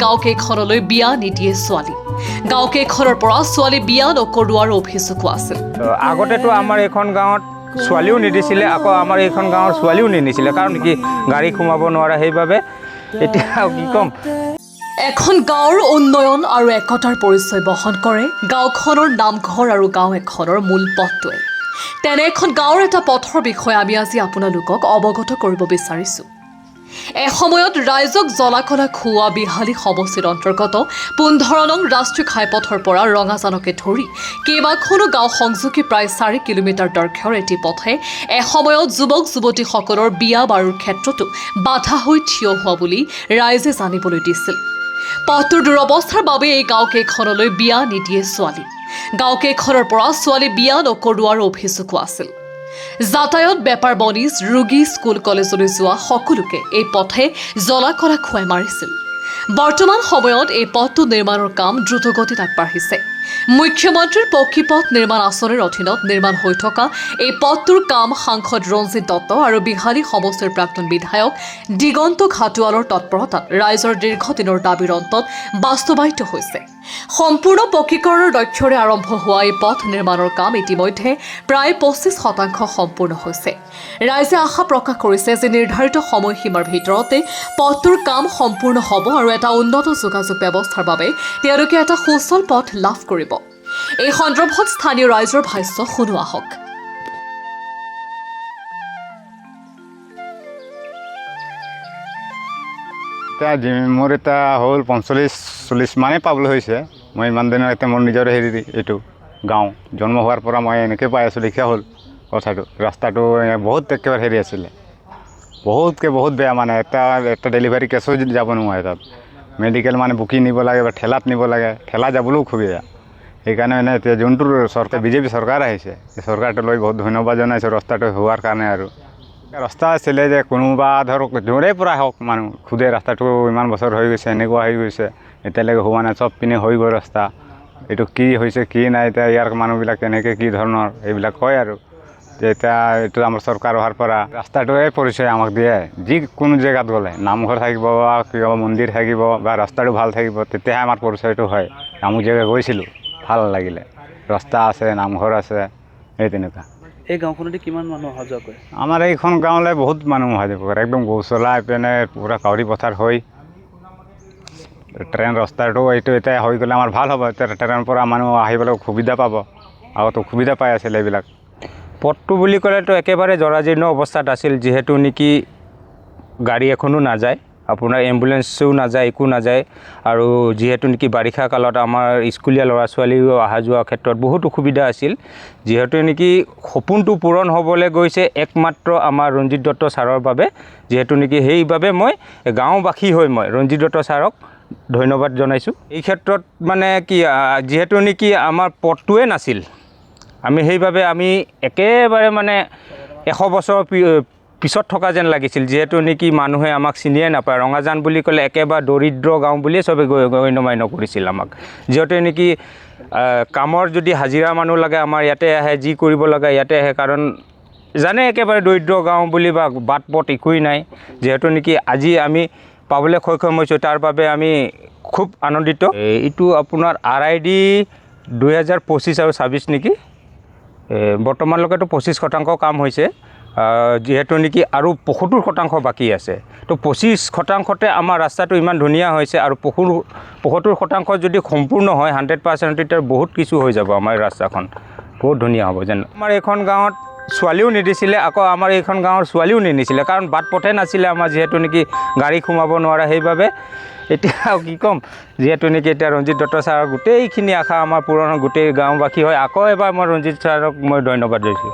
গাঁওকেইখনলৈ বিয়া নিদিয়ে ছোৱালী। গাঁওকেইখনৰ পৰা ছোৱালী বিয়া নকৰোৱাৰ অভিযোগো আছিল। আগতেতো আমাৰ এইখন গাঁৱত ছোৱালীও নিদিছিলে, আকৌ আমাৰ এইখন গাঁৱৰ ছোৱালীও নিদিছিলে, কাৰণ কি গাড়ী সোমাব নোৱাৰে, সেইবাবে এতিয়া কি ক'ম। এখন গাঁৱৰ উন্নয়ন আৰু একতাৰ পৰিচয় বহন কৰে গাঁওখনৰ নামঘৰ আৰু গাঁও এখনৰ মূল পথটোৱে। তেনে এখন গাঁৱৰ এটা পথৰ বিষয়ে আমি আজি আপোনালোকক অৱগত কৰিব বিচাৰিছোঁ। এসময়ত ৰাইজক জ্বলা-কলা খুওৱা বিহালী সমষ্টিৰ অন্তৰ্গত 15 নং ৰাষ্ট্ৰীয় ঘাইপথৰ পৰা ৰঙাজানকে ধৰি কেইবাখনো গাঁও সংযোগী প্ৰায় 4 কিলোমিটাৰ দৈৰ্ঘ্যৰ এটি পথে এসময়ত যুৱক-যুৱতীসকলৰ বিয়া বাৰুৰ ক্ষেত্ৰতো বাধা হৈ থিয় হোৱা বুলি ৰাইজে জানিবলৈ দিছিল। পথটোৰ দুৰৱস্থাৰ বাবে এই গাঁওকেইখনলৈ বিয়া নিদিয়ে ছোৱালী। গাঁওকেইখনৰ পৰা ছোৱালী বিয়া নকৰোৱাৰ অভিযোগো আছিল। যাতায়াত, বেপাৰ বণিজ, ৰোগী, স্কুল কলেজলৈ যোৱা সকলোকে এই পথে জ্বলা-কলা খুৱাই মাৰিছিল। বৰ্তমান সময়ত এই পথটো নিৰ্মাণৰ কাম দ্ৰুতগতিত আগবাঢ়িছে। মুখ্যমন্ত্ৰীৰ পকী পথ নিৰ্মাণ আঁচনিৰ অধীনত নিৰ্মাণ হৈ থকা এই পথটোৰ কাম সাংসদ ৰঞ্জিত দত্ত আৰু বিহালী সমষ্টিৰ প্ৰাক্তন বিধায়ক দিগন্ত ঘাটোৱালৰ তৎপৰতাত ৰাইজৰ দীৰ্ঘদিনৰ দাবীৰ অন্তত বাস্তৱায়িত হৈছে। সম্পূৰ্ণ পকীকৰণৰ লক্ষ্যৰে আৰম্ভ হোৱা এই পথ নিৰ্মাণৰ কাম ইতিমধ্যে প্ৰায় 25% সম্পূৰ্ণ হৈছে। ৰাইজে আশা প্ৰকাশ কৰিছে যে নিৰ্ধাৰিত সময়সীমাৰ ভিতৰতে পথটোৰ কাম সম্পূৰ্ণ হ'ব আৰু এটা উন্নত যোগাযোগ ব্যৱস্থাৰ বাবে তেওঁলোকে এটা সুচল পথ লাভ কৰিব। এই সন্দৰ্ভত স্থানীয় ৰাইজৰ ভাষ্য শুনো আহক। মোৰ এতিয়া হ'ল 45-40 মানে পাবলৈ হৈছে। মই ইমান দিনৰ এতিয়া মোৰ নিজৰ এইটো গাঁও জন্ম হোৱাৰ পৰা মই এনেকৈ পাই আছোঁ, লিখা হ'ল কথাটো। ৰাস্তাটো বহুত একেবাৰে আছিলে, বহুত বেয়া, মানে এটা ডেলিভাৰী কেছো যাব নোৱাৰে তাত। মেডিকেল মানে বুকিং নিব লাগে বা ঠেলাত নিব লাগে, ঠেলা যাবলৈও সুবিধা। সেইকাৰণে এতিয়া যোনটো চৰকাৰ বিজেপি চৰকাৰ আহিছে, এই চৰকাৰটো লৈ বহুত ধন্যবাদ জনাইছোঁ ৰাস্তাটো হোৱাৰ কাৰণে। আৰু ৰাস্তা আছিলে যে কোনোবা ধৰক য'ৰে পৰা হওক মানুহ খুদে ৰাস্তাটো ইমান বছৰ হৈ গৈছে, এনেকুৱা হৈ গৈছে, এতিয়ালৈকে হোৱা নাই। চব পিনে হৈ গ'ল ৰাস্তা, এইটো কি হৈছে কি নাই, এতিয়া ইয়াৰ মানুহবিলাক কেনেকৈ কি ধৰণৰ এইবিলাক কয় আৰু যে এতিয়া এইটো আমাৰ চৰকাৰ অহাৰ পৰা ৰাস্তাটোৱে পৰিচয় আমাক দিয়ে। যিকোনো জেগাত গ'লে নামঘৰ থাকিব বা কিবা মন্দিৰ থাকিব বা ৰাস্তাটো ভাল থাকিব, তেতিয়াহে আমাৰ পৰিচয়টো হয়। আমুক জেগা গৈছিলোঁ, ভাল লাগিলে, ৰাস্তা আছে, নামঘৰ আছে, এই তেনেকুৱা। এই গাঁওখনতে কিমান মানুহ অহা যোৱা কৰে? আমাৰ এইখন গাঁৱলৈ বহুত মানুহ অহা যোৱা কৰে, একদম গৌচলা এইপিনে পূৰা কাউৰী পথাৰ হৈ ট্ৰেইন ৰাস্তাটো এইটো এতিয়া হৈ গ'লে আমাৰ ভাল হ'ব। এতিয়া ট্ৰেইনৰ পৰা মানুহ আহিবলৈ সুবিধা পাব, আগতো সুবিধা পাই আছিলে এইবিলাক। পথটো বুলি ক'লেতো একেবাৰে জৰাজীৰ্ণ অৱস্থাত আছিল, যিহেতু নেকি গাড়ী এখনো নাযায়, আপোনাৰ এম্বুলেঞ্চো নাযায়, একো নাযায়। আৰু যিহেতু নেকি বাৰিষা কালত আমাৰ স্কুলীয়া ল'ৰা ছোৱালীও অহা যোৱাৰ ক্ষেত্ৰত বহুত অসুবিধা আছিল। যিহেতু নেকি সপোনটো পূৰণ হ'বলৈ গৈছে একমাত্ৰ আমাৰ ৰঞ্জিত দত্ত ছাৰৰ বাবে, যিহেতু নেকি সেইবাবে মই গাঁওবাসী হৈ মই ৰঞ্জিত দত্ত ছাৰক ধন্যবাদ জনাইছোঁ। এই ক্ষেত্ৰত মানে কি, যিহেতু নেকি আমাৰ পথটোৱে নাছিল, সেইবাবে আমি একেবাৰে মানে 100 বছৰ পিছত থকা যেন লাগিছিল। যিহেতু নেকি মানুহে আমাক চিনিয়ে নাপায়, ৰঙাজান বুলি ক'লে একেবাৰে দৰিদ্ৰ গাঁও বুলিয়ে চবে গণ্যমান্য কৰিছিল আমাক। যিহেতু নেকি কামৰ যদি হাজিৰা মানুহ লাগে আমাৰ ইয়াতে আহে, যি কৰিব লাগে ইয়াতে আহে, কাৰণ জানে একেবাৰে দৰিদ্ৰ গাঁও বুলি বা বাট পথ একোৱেই নাই। যিহেতু নেকি আজি আমি পাবলৈ সক্ষম হৈছোঁ, তাৰ বাবে আমি খুব আনন্দিত। এইটো আপোনাৰ RID 2025 আৰু 26 নেকি, বৰ্তমানলৈকেতো 25% কাম হৈছে। যিহেতু নেকি আৰু 75% বাকী আছে, তো 25%তে আমাৰ ৰাস্তাটো ইমান ধুনীয়া হৈছে। আৰু 75% যদি সম্পূৰ্ণ হয় 100%, তেতিয়া বহুত কিছু হৈ যাব। আমাৰ ৰাস্তাখন বহুত ধুনীয়া হ'ব যেন। আমাৰ এইখন গাঁৱত ছোৱালীও নিদিছিলে, আকৌ আমাৰ এইখন গাঁৱৰ ছোৱালীও নিদিছিলে, কাৰণ বাট পথে নাছিলে আমাৰ, যিহেতু নেকি গাড়ী সোমাব নোৱাৰে। সেইবাবে এতিয়া কি ক'ম, যিহেতু নেকি এতিয়া ৰঞ্জিত দত্ত ছাৰৰ গোটেইখিনি আশা আমাৰ পূৰণ, গোটেই গাঁওবাসী হয়। আকৌ এবাৰ মই ৰঞ্জিত ছাৰক মই ধন্যবাদ দিছোঁ।